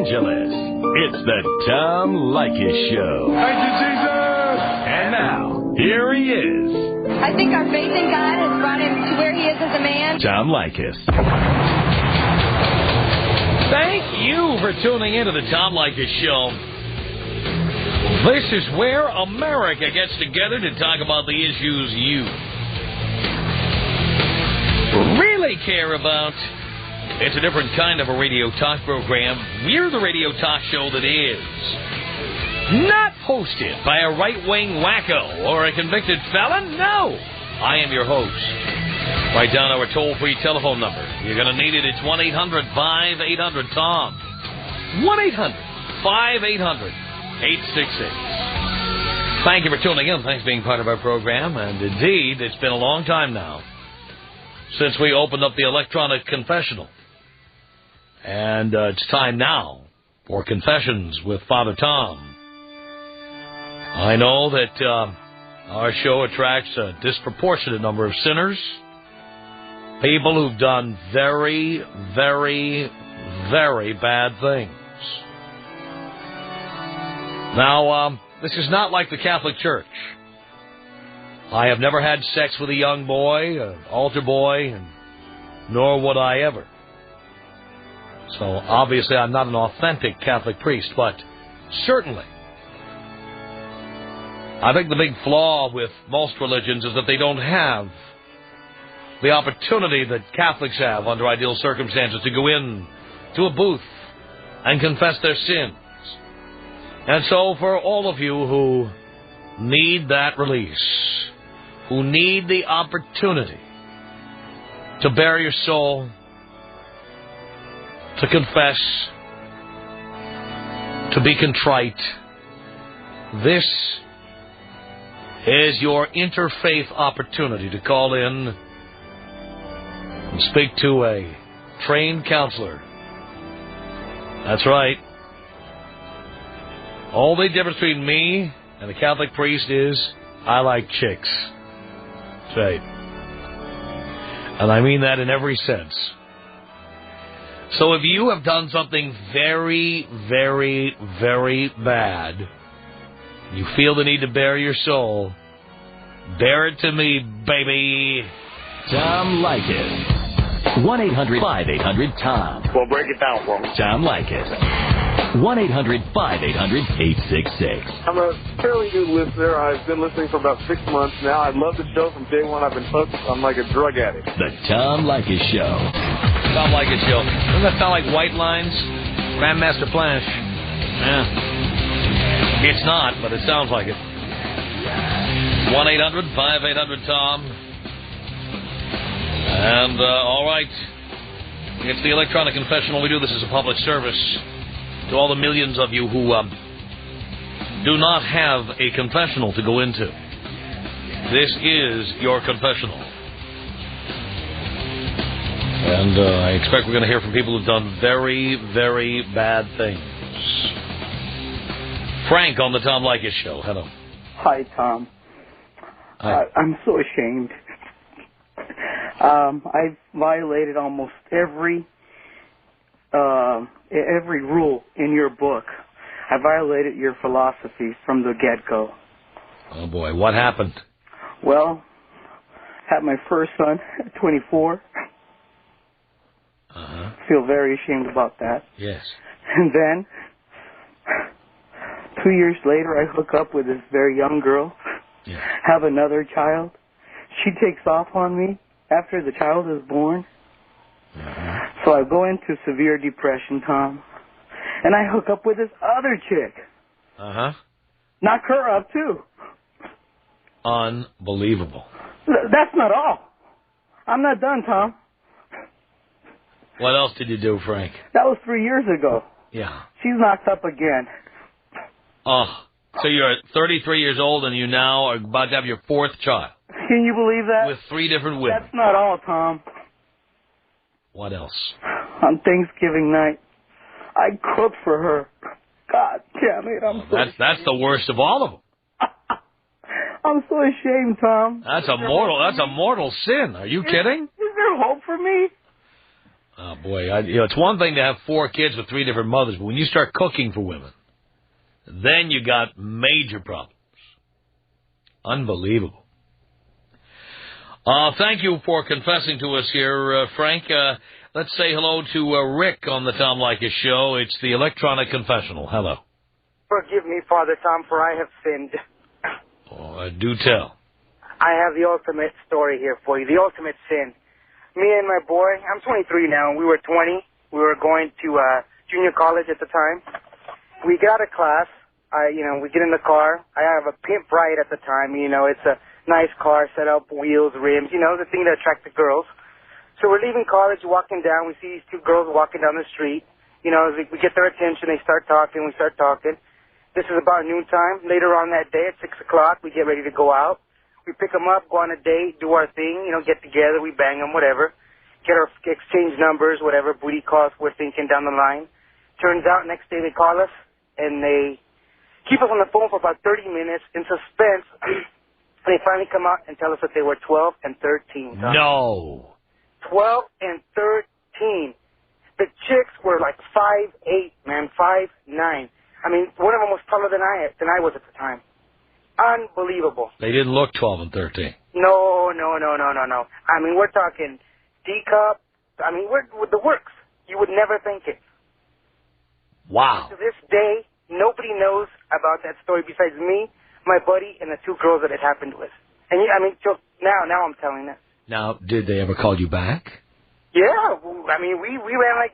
Angeles. It's the Tom Leykis Show. Thank you, Jesus! And now, here he is. I think our faith in God has brought him to where he is as a man. Tom Leykis. Thank you for tuning into the Tom Leykis Show. This is where America gets together to talk about the issues you really care about. It's a different kind of a radio talk program. We're the radio talk show that is not hosted by a right-wing wacko or a convicted felon. No, I am your host. Write down our toll-free telephone number. You're going to need it. It's 1-800-5800-TOM. 1-800-5800-866. Thank you for tuning in. Thanks for being part of our program. And indeed, it's been a long time now since we opened up the electronic confessional. And it's time now for Confessions with Father Tom. I know that our show attracts a disproportionate number of sinners, people who've done very, very, very bad things. Now, this is not like the Catholic Church. I have never had sex with a young boy, an altar boy, and nor would I ever. So, obviously, I'm not an authentic Catholic priest, but certainly, I think the big flaw with most religions is that they don't have the opportunity that Catholics have under ideal circumstances to go in to a booth and confess their sins. And so, for all of you who need that release, who need the opportunity to bare your soul, to confess, to be contrite, this is your interfaith opportunity to call in and speak to a trained counselor. That's right. Only difference between me and a Catholic priest is I like chicks. That's right. And I mean that in every sense. So if you have done something very, very, very bad, you feel the need to bare your soul, bare it to me, baby. Tom Leykis. 1-800-5800-TOM. Well, break it down for me. Tom Leykis. 1-800-5800-866. I'm a fairly new listener. I've been listening for about 6 months now. I love the show from day one. I've been hooked. I'm like a drug addict. The Tom Leykis Show. Tom Leykis Show. Doesn't that sound like White Lines? Grandmaster Flash. Yeah. It's not, but it sounds like it. 1-800-5800-TOM. And, all right. It's the electronic confessional. We do this as a public service to all the millions of you who do not have a confessional to go into. This is your confessional. And I expect we're going to hear from people who've done very, very bad things. Frank on the Tom Leykis Show. Hello. Hi, Tom. Hi. I'm so ashamed. I've violated almost every rule in your book. I violated your philosophy from the get-go. Oh, boy. What happened? Well, had my first son at 24. Uh-huh. Feel very ashamed about that. Yes. And then, 2 years later, I hook up with this very young girl, Yeah. have another child. She takes off on me after the child is born. Uh-huh. So I go into severe depression, Tom. And I hook up with this other chick. Uh-huh. Knock her up, too. Unbelievable. That's not all. I'm not done, Tom. What else did you do, Frank? That was 3 years ago. Yeah. She's knocked up again. Oh, so you're 33 years old and you now are about to have your fourth child. Can you believe that? With 3 different women. That's not all, Tom. What else? On Thanksgiving night, I cooked for her. God damn it, That's the worst of all of them. I'm so ashamed, Tom. That's a mortal sin. Are you kidding? Is there hope for me? Oh, boy. It's one thing to have 4 kids with 3 different mothers, but when you start cooking for women, then you got major problems. Unbelievable. Thank you for confessing to us here, Frank. Let's say hello to Rick on the Tom Leykis Show. It's the electronic confessional. Hello. Forgive me, Father Tom, for I have sinned. Oh, do tell. I have the ultimate story here for you, the ultimate sin. Me and my boy, I'm 23 now, and we were 20. We were going to junior college at the time. We get out of class. We get in the car. I have a pimp ride at the time. It's a nice car, set up, wheels, rims, the thing that attracts the girls. So we're leaving college, walking down. We see these 2 girls walking down the street. We get their attention. They start talking. We start talking. This is about noontime. Later on that day at 6 o'clock, we get ready to go out. We pick them up, go on a date, do our thing, get together. We bang them, whatever. Get our exchange numbers, whatever, booty calls we're thinking down the line. Turns out next day they call us, and they keep us on the phone for about 30 minutes in suspense. They finally come out and tell us that they were 12 and 13. No. 12 and 13. The chicks were like 5'8", man, 5'9". I mean, one of them was taller than I was at the time. Unbelievable. They didn't look 12 and 13. No. I mean, we're talking D-cup. I mean, we're with the works. You would never think it. Wow. To this day, nobody knows about that story besides me, my buddy, and the 2 girls that it happened with. And so now I'm telling that. Now, did they ever call you back? Yeah. I mean, we ran like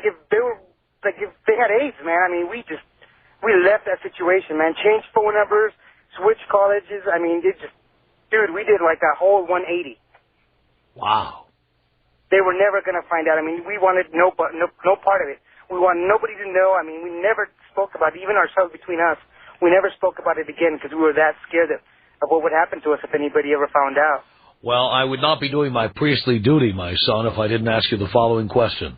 if they had AIDS, man. I mean, we left that situation, man. Changed phone numbers, switched colleges. I mean, dude, we did like a whole 180. Wow. They were never going to find out. I mean, we wanted no part of it. We wanted nobody to know. I mean, we never spoke about it, even ourselves between us. We never spoke about it again because we were that scared of what would happen to us if anybody ever found out. Well, I would not be doing my priestly duty, my son, if I didn't ask you the following question.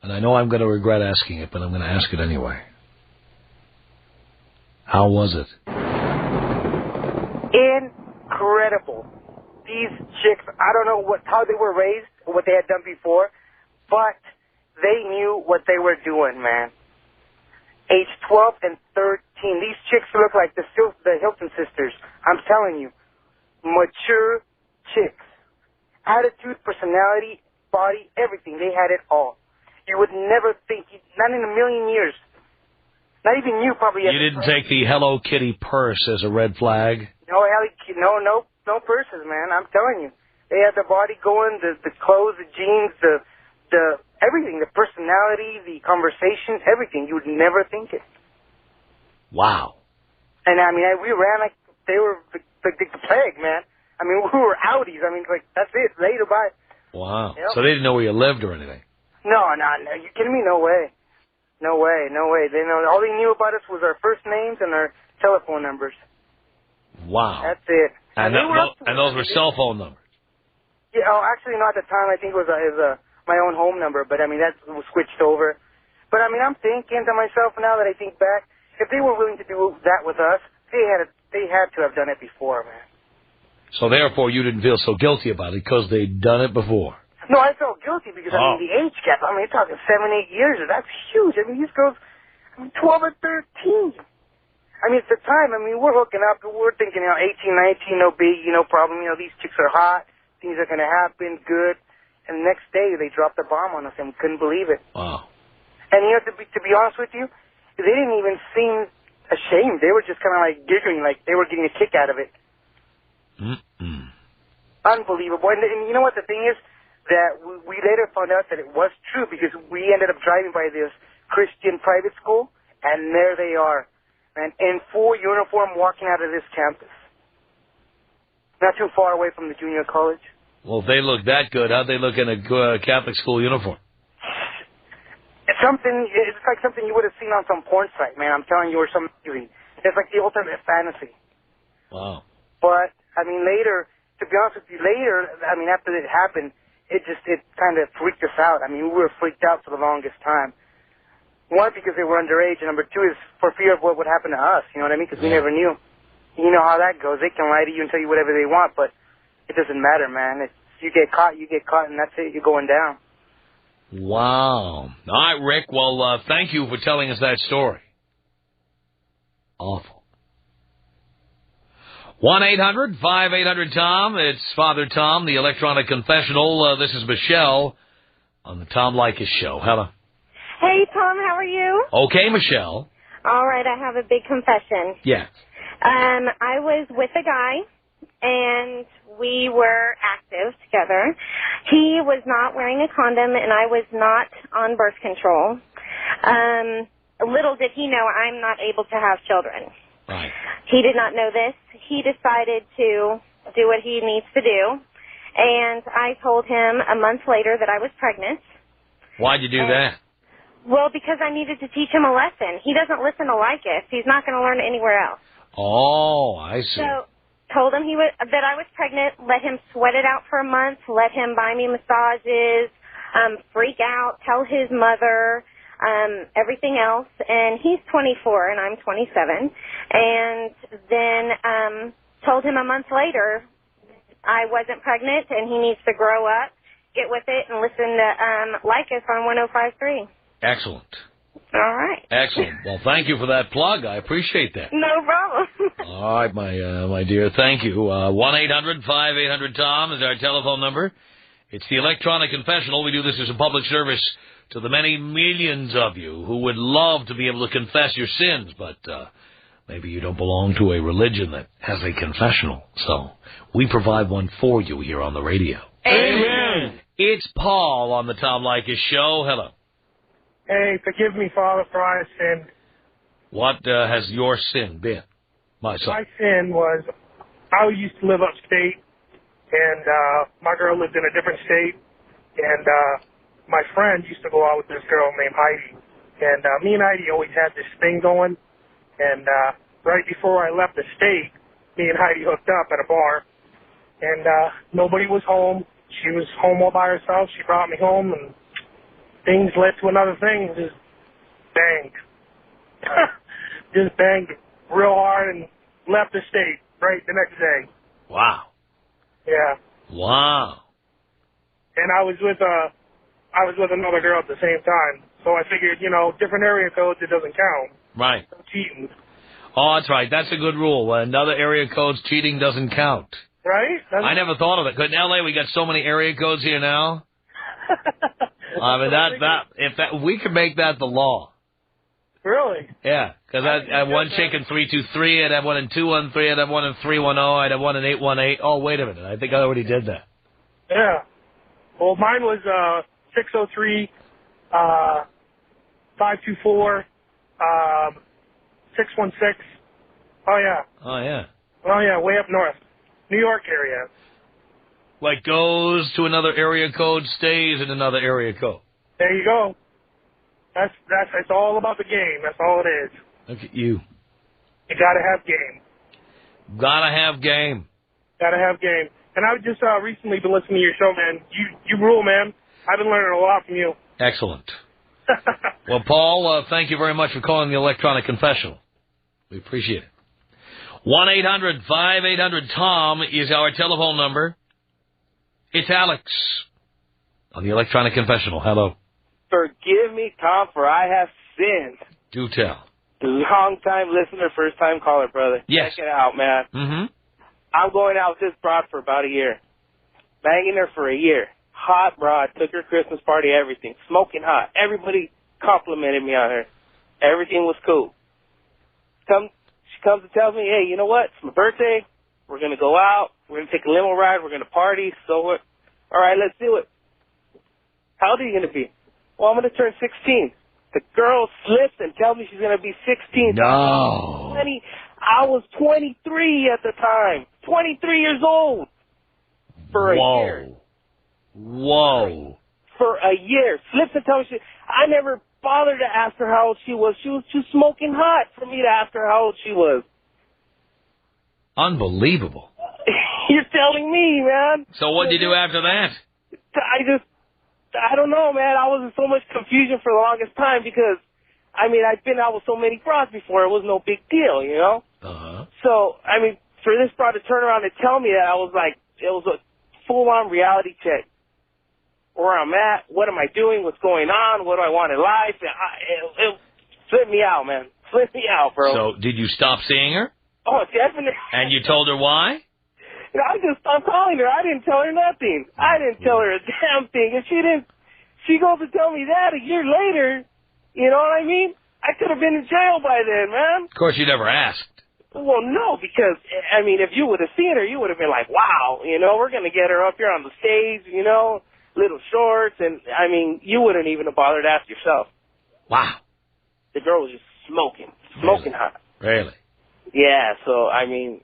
And I know I'm going to regret asking it, but I'm going to ask it anyway. How was it? Incredible. These chicks, I don't know how they were raised or what they had done before, but they knew what they were doing, man. Age 12 and 13. These chicks look like the Hilton sisters. I'm telling you. Mature chicks. Attitude, personality, body, everything. They had it all. You would never think, not in a million years. Not even you probably. You didn't take the Hello Kitty purse as a red flag? No purses, man. I'm telling you. They had the body going, the clothes, the jeans, the everything, the personality, the conversation, everything. You would never think it. Wow. And I mean, we ran like they were the plague, man. I mean, we were outies. I mean, like, that's it. Later, bye. Wow. Yep. So they didn't know where you lived or anything? No. You kidding me? No way. No way. They know. All they knew about us was our first names and our telephone numbers. Wow. That's it. And those were cell phone numbers? Yeah, actually, not at the time. I think it was my own home number, but I mean, that was switched over. But I mean, I'm thinking to myself now that I think back, if they were willing to do that with us, they had to have done it before, man. So therefore, you didn't feel so guilty about it because they'd done it before? No, I felt guilty because, I mean, the age gap, I mean, you're talking 7-8 years. That's huge. I mean, these girls, 12 or 13. I mean, at the time, I mean, we're hooking up. We're thinking, 18, 19, no big, no problem. These chicks are hot. Things are going to happen, good. And the next day, they dropped the bomb on us, and we couldn't believe it. Wow. And, to be honest with you, they didn't even seem ashamed. They were just kind of like giggling, like they were getting a kick out of it. Mm-mm. Unbelievable. And you know what the thing is? That we later found out that it was true because we ended up driving by this Christian private school, and there they are, man, in full uniform walking out of this campus. Not too far away from the junior college. Well, if they look that good, how'd they look in a Catholic school uniform? It's like something you would have seen on some porn site, man. I'm telling you, or some movie. It's like the ultimate fantasy. Wow. But, I mean, later, to be honest with you, after it happened, it kind of freaked us out. I mean, we were freaked out for the longest time. One, because they were underage, and number two is for fear of what would happen to us, you know what I mean? Because we never knew. You know how that goes. They can lie to you and tell you whatever they want, but it doesn't matter, man. you get caught, and that's it. You're going down. Wow. All right, Rick. Well, thank you for telling us that story. Awful. 1-800-5800-TOM. It's Father Tom, the electronic confessional. This is Michelle on the Tom Leykis Show. Hello. Hey, Tom, how are you? Okay, Michelle. All right, I have a big confession. Yeah. I was with a guy, and we were active together. He was not wearing a condom, and I was not on birth control. Little did he know I'm not able to have children. Right. He did not know this. He decided to do what he needs to do, and I told him a month later that I was pregnant. Why'd you do that? Well, because I needed to teach him a lesson. He doesn't listen to Leykis. He's not going to learn it anywhere else. Oh, I see. So, told him that I was pregnant, let him sweat it out for a month, let him buy me massages, freak out, tell his mother, everything else. And he's 24 and I'm 27. And then told him a month later I wasn't pregnant and he needs to grow up, get with it, and listen to Leykis on 105.3. Excellent. All right. Excellent. Well, thank you for that plug. I appreciate that. No problem. All right, my dear. Thank you. 1-800-5800-TOM is our telephone number. It's the electronic confessional. We do this as a public service to the many millions of you who would love to be able to confess your sins, but maybe you don't belong to a religion that has a confessional. So we provide one for you here on the radio. Amen. It's Paul on the Tom Leykis Show. Hello. Hey, forgive me, Father, for I have sinned. What has your sin been, my son? My sin was I used to live upstate, and my girl lived in a different state, and my friend used to go out with this girl named Heidi. And me and Heidi always had this thing going, and right before I left the state, me and Heidi hooked up at a bar, and nobody was home. She was home all by herself. She brought me home, and things led to another thing. Just banged. Just banged real hard and left the state right the next day. Wow. Yeah. Wow. And I was with another girl at the same time. So I figured, different area codes, it doesn't count. Right. No cheating. Oh, that's right. That's a good rule. Another area code's cheating doesn't count. Right? I never thought of it. In L.A. we got so many area codes here now. I mean, we could make that the law. Really? Yeah, because I'd have one chick in 323, I'd have one in 213, I'd have one in 310, I'd have one in 818. Oh, wait a minute. I think I already did that. Yeah. Well, mine was 603, 524, 616. Oh, yeah. Oh, yeah. Oh, yeah, way up north. New York area. Like goes to another area code, stays in another area code. There you go. That's all about the game. That's all it is. Look at you. You gotta have game. Gotta have game. Gotta have game. And I've just recently been listening to your show, man. You rule, man. I've been learning a lot from you. Excellent. Well, Paul, thank you very much for calling the electronic confessional. We appreciate it. 1-800-5800-TOM is our telephone number. It's Alex on the electronic confessional. Hello. Forgive me, Tom, for I have sinned. Do tell. Long-time listener, first-time caller, brother. Yes. Check it out, man. Mm-hmm. I'm going out with this broad for about a year. Banging her for a year. Hot broad. Took her Christmas party, everything. Smoking hot. Everybody complimented me on her. Everything was cool. She comes and tells me, hey, you know what? It's my birthday. We're going to go out. We're going to take a limo ride. We're going to party. So what? All right, let's do it. How old are you going to be? Well, I'm going to turn 16. The girl slips and tells me she's going to be 16. No. I was 23 at the time. 23 years old. For a year. Whoa. For a year. Slips and tells me I never bothered to ask her how old she was. She was too smoking hot for me to ask her how old she was. Unbelievable. You're telling me, man. So what did you do after that? I don't know, man. I was in so much confusion for the longest time because, I've been out with so many broads before. It was no big deal, you know? Uh-huh. So, for this broad to turn around and tell me that, I was like, it was full-on reality check. Where I'm at, what am I doing, what's going on, what do I want in life. It flipped me out, man. Flipped me out, bro. So did you stop seeing her? Oh, definitely. And you told her why? You know, I just stopped calling her. I didn't tell her nothing. I didn't tell her a damn thing. And she goes to tell me that a year later. You know what I mean? I could have been in jail by then, man. Of course, you never asked. Well, no, because, I mean, if you would have seen her, you would have been like, wow, you know, we're going to get her up here on the stage, you know, little shorts. And, I mean, you wouldn't even have bothered to ask yourself. Wow. The girl was just smoking hot. Really? Yeah, so, I mean,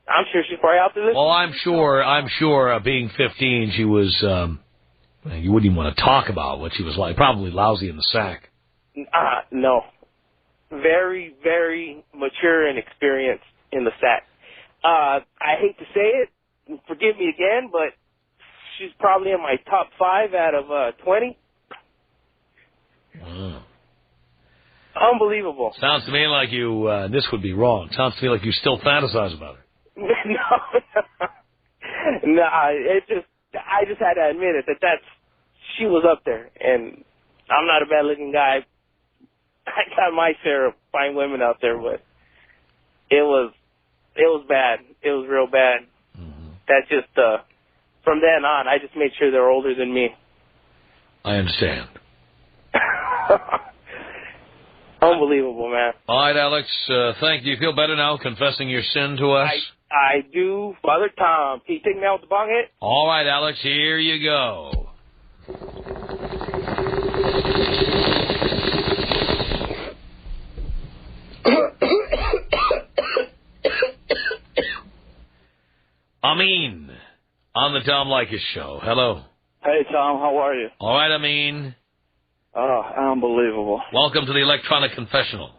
I'm sure she's probably out there. Well, I'm sure, being 15, she was, you wouldn't even want to talk about what she was like. Probably lousy in the sack. No. Very, very mature and experienced in the sack. I hate to say it, forgive me again, but she's probably in my top 5 out of 20. Wow. Unbelievable. Sounds to me like you, this would be wrong. Sounds to me like you still fantasize about her. No, I just had to admit it, she was up there, and I'm not a bad-looking guy. I got my share of fine women out there, but it was bad. It was real bad. Mm-hmm. That just, from then on, I just made sure they were older than me. I understand. Unbelievable, man. All right, Alex, thank you. You feel better now confessing your sin to us? I do. Father Tom, can you take me out with the bong hit? All right, Alex, here you go. Amin, on the Tom Leykis Show. Hello. Hey, Tom, how are you? All right, Amin. Oh, unbelievable. Welcome to the Electronic Confessional.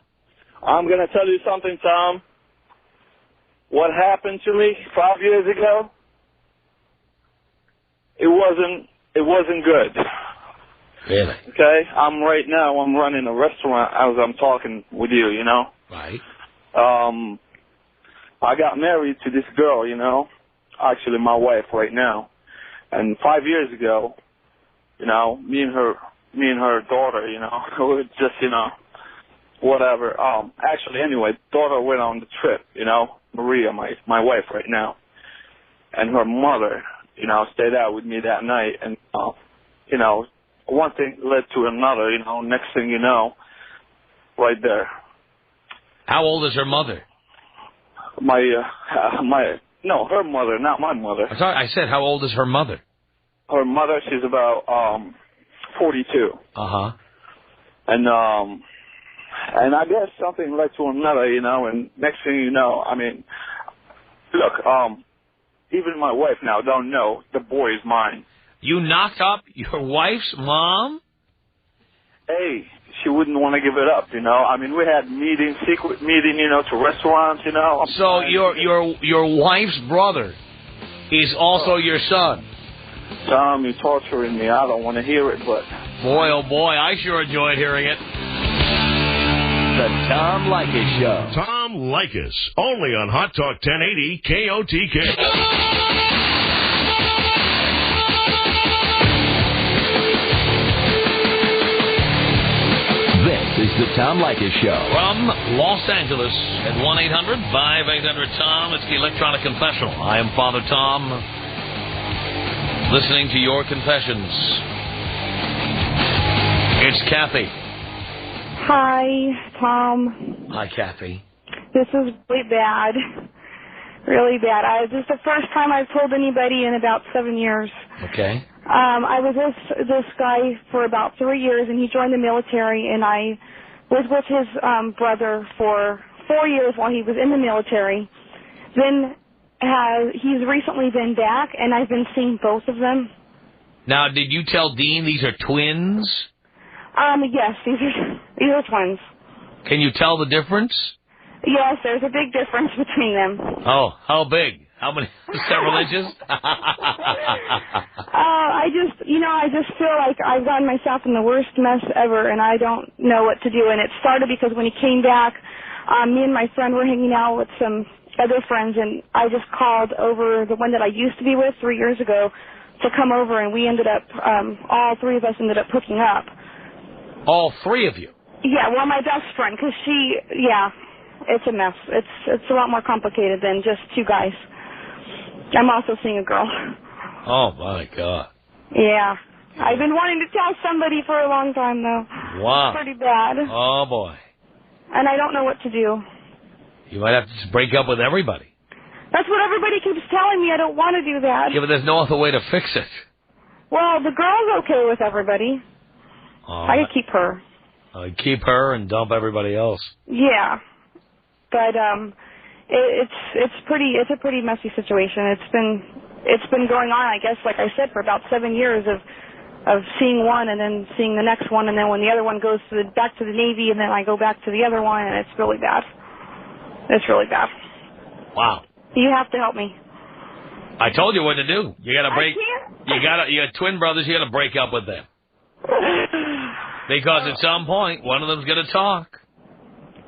I'm going to tell you something, Tom. What happened to me 5 years ago, it wasn't good. Really? Okay? I'm running a restaurant as I'm talking with you, you know? Right. I got married to this girl, you know? Actually, my wife right now. And 5 years ago, you know, me and her daughter, you know, we were just, you know, whatever. Actually, anyway, daughter went on the trip, you know, Maria, my wife right now. And her mother, you know, stayed out with me that night. And, you know, one thing led to another, you know, next thing you know, right there. How old is her mother? Her mother, not my mother. I'm sorry, I said, how old is her mother? Her mother, she's about 42. Uh-huh. And I guess something led to another, you know, and next thing you know, I mean, look, even my wife now don't know the boy is mine. You knocked up your wife's mom? Hey, she wouldn't want to give it up, you know. I mean, we had secret meeting, you know, to restaurants, you know. So your wife's brother is also your son? Tom, you're torturing me. I don't want to hear it, but... Boy, oh boy, I sure enjoyed hearing it. The Tom Leykis Show. Tom Leykis, only on Hot Talk 1080 KOTK. This is the Tom Leykis Show. From Los Angeles at 1-800-5800-TOM. It's the Electronic Confessional. I am Father Tom, listening to your confessions. It's Kathy. Hi, Tom. Hi, Kathy. This is really bad. Really bad. This is the first time I've told anybody in about 7 years. Okay. I was with this guy for about 3 years, and he joined the military, and I was with his brother for 4 years while he was in the military. Then he's recently been back, and I've been seeing both of them. Now, did you tell Dean these are twins? Yes, these are twins. Can you tell the difference? Yes, there's a big difference between them. Oh, how big? How many? Several inches? I just feel like I've gotten myself in the worst mess ever, and I don't know what to do. And it started because when he came back, me and my friend were hanging out with some other friends, and I just called over the one that I used to be with 3 years ago to come over, and we ended up, all three of us ended up hooking up. All three of you? Yeah, well, my best friend, because it's a mess. It's a lot more complicated than just two guys. I'm also seeing a girl. Oh, my God. Yeah. I've been wanting to tell somebody for a long time, though. Wow. It's pretty bad. Oh, boy. And I don't know what to do. You might have to just break up with everybody. That's what everybody keeps telling me. I don't want to do that. Yeah, but there's no other way to fix it. Well, the girl's okay with everybody. I could keep her. Keep her and dump everybody else. Yeah. But it's a pretty messy situation. It's been going on, I guess, like I said, for about 7 years of seeing one and then seeing the next one, and then when the other one goes back to the Navy, and then I go back to the other one, and it's really bad. It's really bad. Wow. You have to help me. I told you what to do. You got to break. I can't. You got twin brothers. You got to break up with them. Because at some point, one of them's going to talk.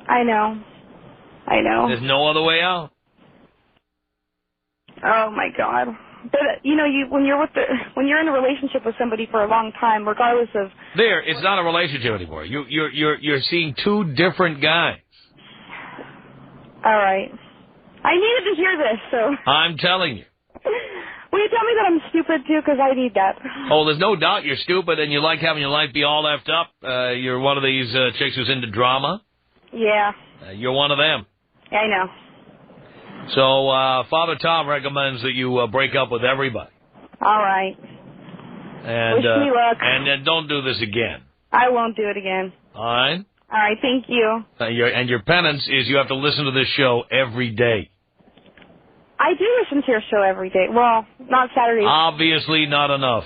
I know. There's no other way out. Oh my God! But when you're in a relationship with somebody for a long time, regardless of it's not a relationship anymore. You're seeing two different guys. All right. I needed to hear this, so. I'm telling you. Will you tell me that I'm stupid too? Because I need that. Oh, there's no doubt you're stupid, and you like having your life be all effed up. You're one of these chicks who's into drama. Yeah. You're one of them. I know. So, Father Tom recommends that you break up with everybody. All right. And, wish me luck. And then don't do this again. I won't do it again. All right? All right, thank you. And your penance is you have to listen to this show every day. I do listen to your show every day. Well, not Saturdays. Obviously not enough.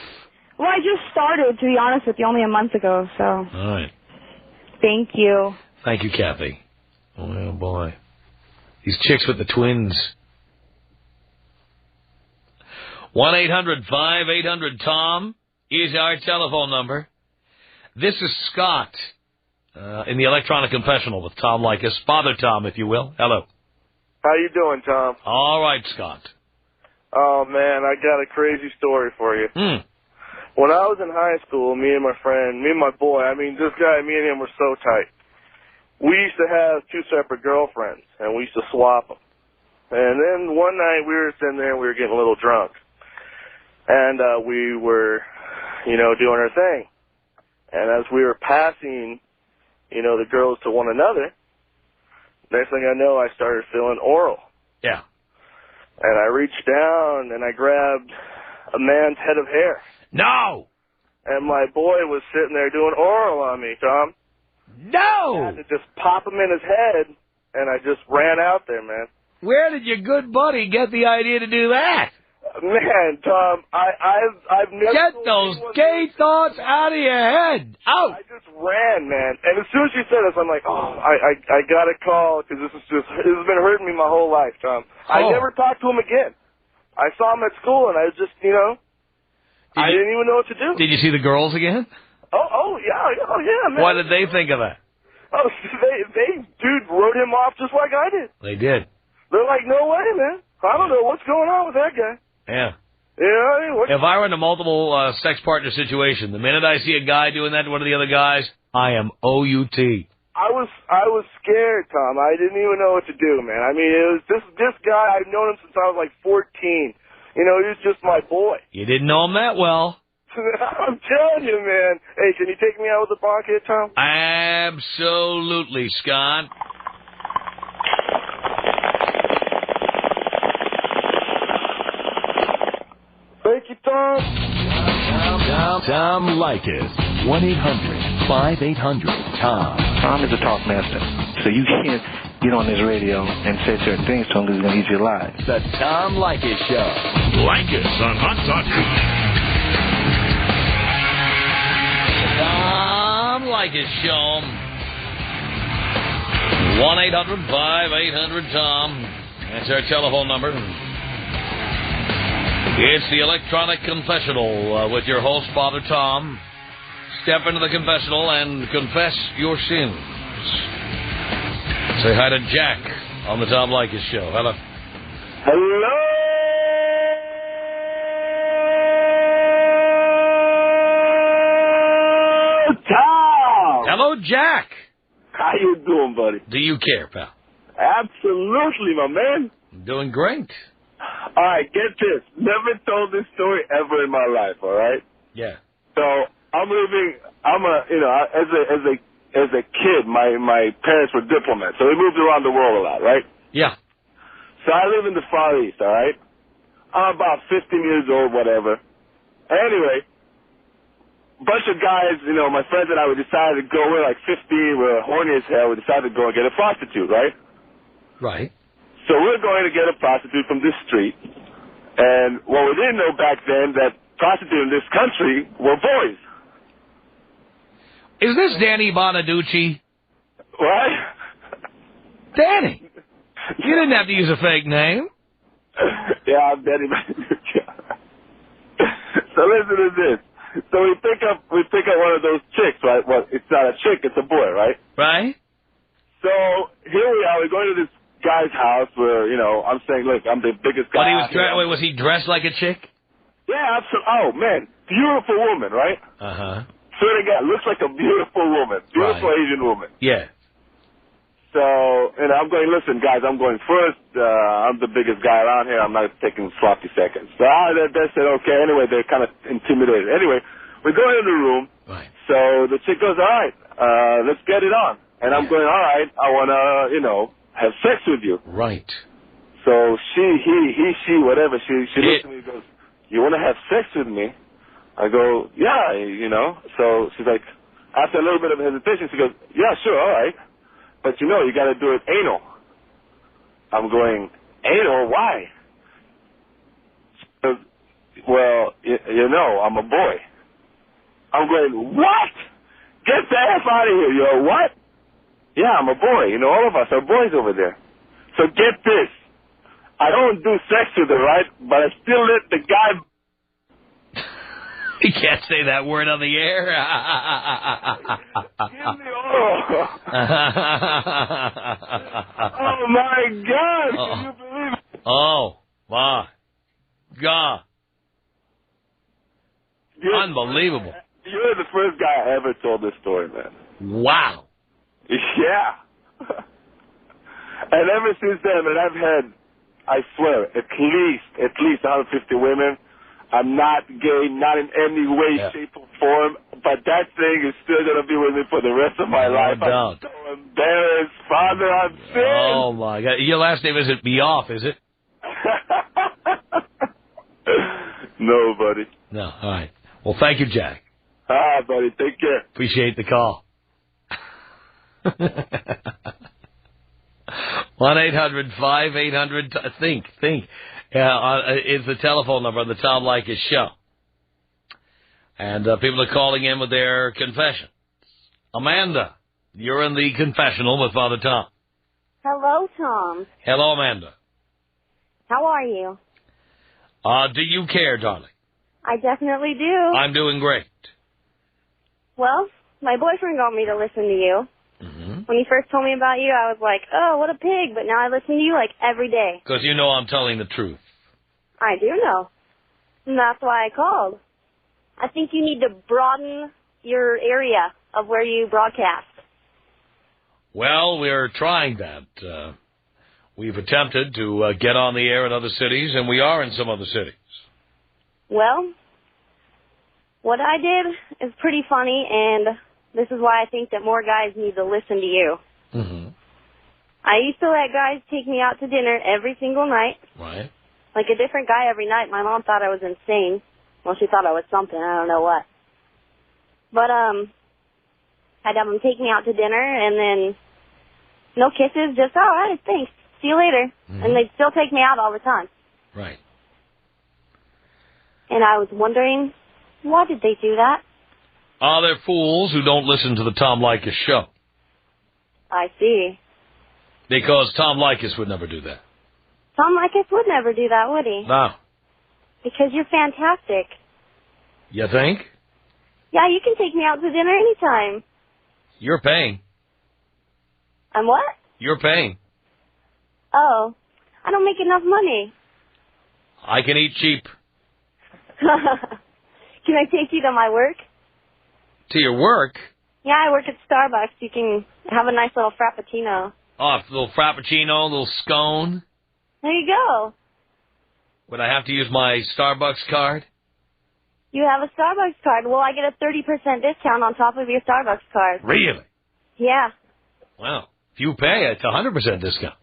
Well, I just started, to be honest with you, only a month ago, so. All right. Thank you. Thank you, Kathy. Oh, boy. These chicks with the twins. 1-800-5800-TOM is our telephone number. This is Scott in the Electronic Confessional with Tom Leykis. Father Tom, if you will. Hello. How you doing, Tom? All right, Scott. Oh, man, I got a crazy story for you. When I was in high school, me and my boy, this guy, me and him were so tight. We used to have two separate girlfriends, and we used to swap them. And then one night we were sitting there and we were getting a little drunk. And we were, doing our thing. And as we were passing, the girls to one another, next thing I know, I started feeling oral. Yeah. And I reached down and I grabbed a man's head of hair. No! And my boy was sitting there doing oral on me, Tom. No! I had to just pop him in his head, and I just ran out there, man. Where did your good buddy get the idea to do that? Man, Tom, I've never... Get those gay thoughts out of your head. Out! I just ran, man. And as soon as she said this, I'm like, I got to call, because this has been hurting me my whole life, Tom. I never talked to him again. I saw him at school, and I was just, I didn't even know what to do. Did you see the girls again? Yeah, man. What did they think of that? Oh, dude, wrote him off just like I did. They did. They're like, no way, man. I don't know what's going on with that guy. Yeah. Yeah. If I were in a multiple sex partner situation, the minute I see a guy doing that to one of the other guys, I am OUT. I was scared, Tom. I didn't even know what to do, man. It was this guy. I've known him since I was like 14. He was just my boy. You didn't know him that well. I'm telling you, man. Hey, can you take me out with a bonk here, Tom? Absolutely, Scott. Thank you, Tom. Tom Leykis. 1-800-5800-TOM. Tom is a talk master, so you can't get on this radio and say certain things to him because he's going to eat you alive. The Tom Leykis Show. Leykis on Hot Talk. Tom Leykis Show. 1-800-5800-TOM. That's our telephone number. It's the Electronic Confessional with your host, Father Tom. Step into the confessional and confess your sins. Say hi to Jack on the Tom Leykis Show. Hello. Hello, Tom. Hello, Jack. How you doing, buddy? Do you care, pal? Absolutely, my man. I'm doing great. All right, get this. Never told this story ever in my life. All right. Yeah. So as a kid, my parents were diplomats, so we moved around the world a lot, right? Yeah. So I live in the Far East, all right? I'm about 15 years old, whatever. Anyway, bunch of guys, my friends and I, we decided to go. We're like 15, we're horny as hell. We decided to go and get a prostitute, right? Right. So we're going to get a prostitute from this street. And what we didn't know back then, that prostitutes in this country were boys. Is this Danny Bonaducci? What? Danny. You didn't have to use a fake name. Yeah, I'm Danny Bonaducci. So listen to this. So we pick up one of those chicks, right? Well, it's not a chick, it's a boy, right? Right. So here we are. We're going to this guy's house where, I'm saying, look, I'm the biggest guy. But was he dressed like a chick? Yeah, absolutely. Oh, man. Beautiful woman, right? Uh-huh. Swear to God, looks like a beautiful woman. Beautiful Asian woman. Yeah. So, I'm going, listen, guys, I'm going first. I'm the biggest guy around here. I'm not taking sloppy seconds. So they said, okay. Anyway, they're kind of intimidated. Anyway, we go in the room. Right. So the chick goes, all right, let's get it on. And I'm going, all right, I want to, have sex with you. Right. So she, whatever, she looks at me and goes, you want to have sex with me? I go, yeah, So she's like, after a little bit of hesitation, she goes, yeah, sure, all right. But you got to do it anal. I'm going, anal? Why? She goes, well, I'm a boy. I'm going, what? Get the F out of here. You're what? Yeah, I'm a boy. All of us are boys over there. So get this. I don't do sex with her, right? But I still let the guy... You can't say that word on the air. Oh, my God. Can you believe it? Oh, my God. Unbelievable. You're the first guy I ever told this story, man. Wow. Yeah. And ever since then, man, I've had, I swear, at least 150 women. I'm not gay, not in any way, shape, or form, but that thing is still going to be with me for the rest of my life. I'm so embarrassed. Father, I'm sick. Oh, my God. Your last name isn't Bioff, is it? No, buddy. No, all right. Well, thank you, Jack. Buddy, take care. Appreciate the call. 1-800-5800, think. Is the telephone number on the Tom Leykis Show. And people are calling in with their confessions. Amanda, you're in the confessional with Father Tom. Hello, Tom. Hello, Amanda. How are you? Do you care, darling? I definitely do. I'm doing great. Well, my boyfriend got me to listen to you. Mm-hmm. When he first told me about you, I was like, oh, what a pig. But now I listen to you like every day. Because you know I'm telling the truth. I do know. And that's why I called. I think you need to broaden your area of where you broadcast. Well, we're trying that. We've attempted to get on the air in other cities, and we are in some other cities. Well, what I did is pretty funny, and this is why I think that more guys need to listen to you. Mm-hmm. I used to let guys take me out to dinner every single night. Right. Like a different guy every night. My mom thought I was insane. Well, she thought I was something. I don't know what. But, I'd have them take me out to dinner, and then no kisses, just, all right, thanks. See you later. Mm-hmm. And they'd still take me out all the time. Right. And I was wondering, why did they do that? They're fools who don't listen to the Tom Leykis Show. I see. Because Tom Leykis would never do that. Tom Leykis would never do that, would he? No. Because you're fantastic. You think? Yeah, you can take me out to dinner anytime. You're paying. I'm what? You're paying. Oh. I don't make enough money. I can eat cheap. Can I take you to my work? To your work? Yeah, I work at Starbucks. You can have a nice little frappuccino. Oh, a little frappuccino, a little scone. There you go. Would I have to use my Starbucks card? You have a Starbucks card. Well, I get a 30% discount on top of your Starbucks card. Really? Yeah. Well, if you pay, it's a 100% discount.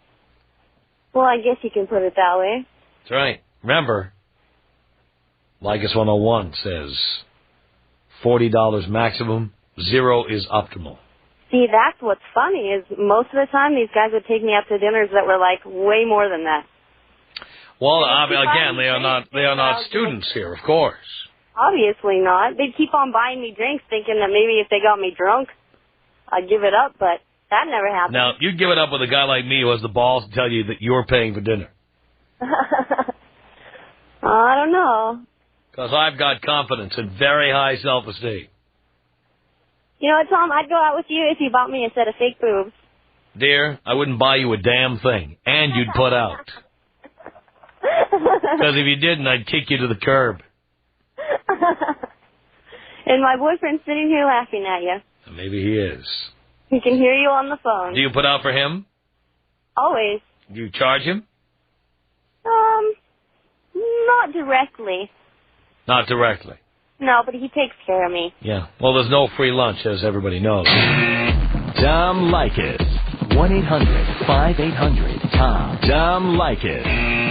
Well, I guess you can put it that way. That's right. Remember, Leykis 101 says $40 maximum, 0 is optimal. See, that's what's funny is most of the time these guys would take me out to dinners that were like way more than that. Well, again, they are not students here, of course. Obviously not. They'd keep on buying me drinks thinking that maybe if they got me drunk, I'd give it up, but that never happened. Now, you'd give it up with a guy like me who has the balls to tell you that you're paying for dinner. I don't know. Because I've got confidence and very high self-esteem. You know what, Tom? I'd go out with you if you bought me a set of fake boobs. Dear, I wouldn't buy you a damn thing, and you'd put out. Because if you didn't, I'd kick you to the curb. And my boyfriend's sitting here laughing at you. Maybe he is. He can hear you on the phone. Do you put out for him? Always. Do you charge him? Not directly. Not directly. No, but he takes care of me. Yeah. Well, there's no free lunch, as everybody knows. Tom Leykis. 1-800-5800-TOM. Tom Leykis.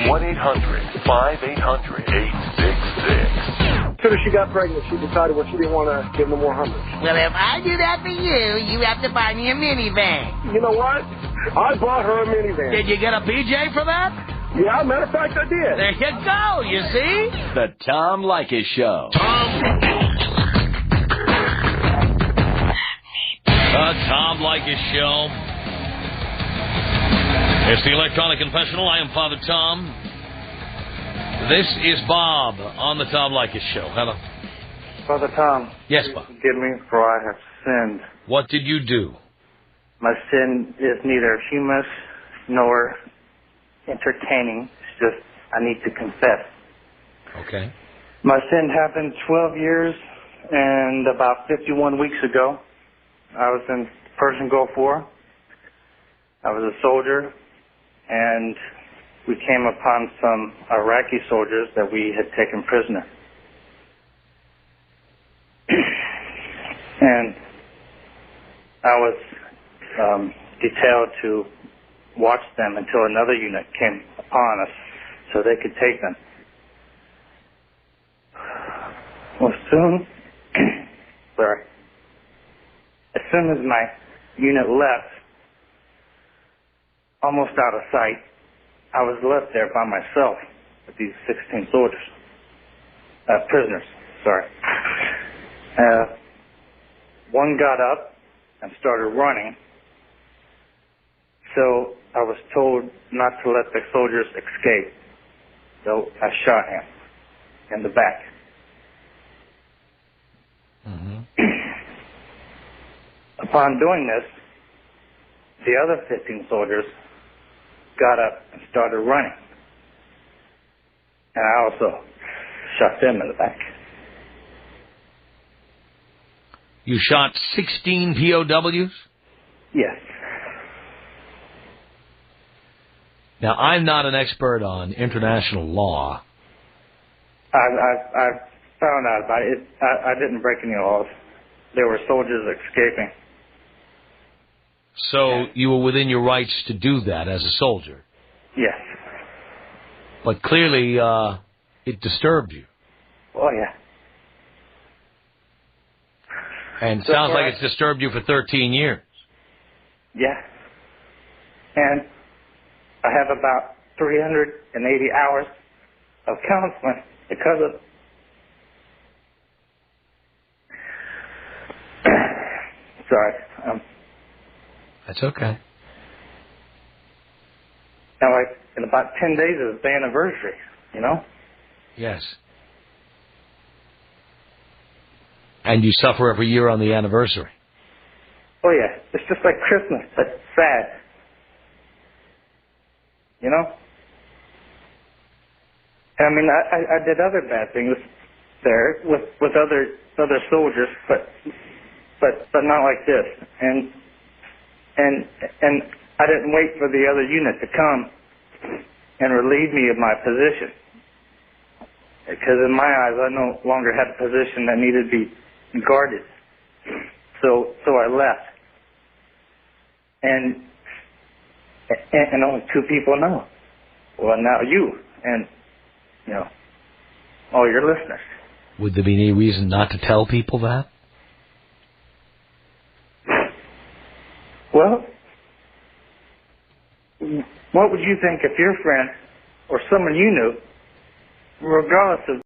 1-800-5800-866. As soon as she got pregnant, she decided she didn't want to give no more hummers. Well, if I do that for you, you have to buy me a minivan. You know what? I bought her a minivan. Did you get a PJ for that? Yeah, matter of fact, I did. There you go, you see? The Tom Leykis Show. The Tom Leykis Show. It's the Electronic Confessional. I am Father Tom. This is Bob on the Tom Leykis Show. Hello. Father Tom. Yes, Bob. Forgive me, for I have sinned. What did you do? My sin is neither humorous nor entertaining. It's just I need to confess. Okay. My sin happened 12 years and about 51 weeks ago. I was in Persian Gulf War. I was a soldier, and we came upon some Iraqi soldiers that we had taken prisoner. And I was detailed to watch them until another unit came upon us so they could take them. Well, as soon as my unit left, almost out of sight, I was left there by myself with these 16 soldiers. Prisoners, sorry. One got up and started running, so I was told not to let the soldiers escape. So I shot him in the back. Mm-hmm. Upon doing this, the other 15 soldiers got up and started running. And I also shot them in the back. You shot 16 POWs? Yes. Now, I'm not an expert on international law. I found out about it. I didn't break any laws. There were soldiers escaping. So you were within your rights to do that as a soldier? Yes. But clearly, it disturbed you. Oh, yeah. And So sounds far, like it's disturbed you for 13 years. Yeah. And I have about 380 hours of counseling because of sorry. That's okay. Now, like, in about 10 days is the anniversary, you know? Yes. And you suffer every year on the anniversary. Oh, yeah. It's just like Christmas, but sad. You know? I mean, I did other bad things there with other soldiers, but not like this. And I didn't wait for the other unit to come and relieve me of my position, because in my eyes, I no longer had a position that needed to be guarded. So I left, and only 2 people know. Well, now you and all your listeners. Would there be any reason not to tell people that? Well, what would you think if your friend or someone you knew, regardless of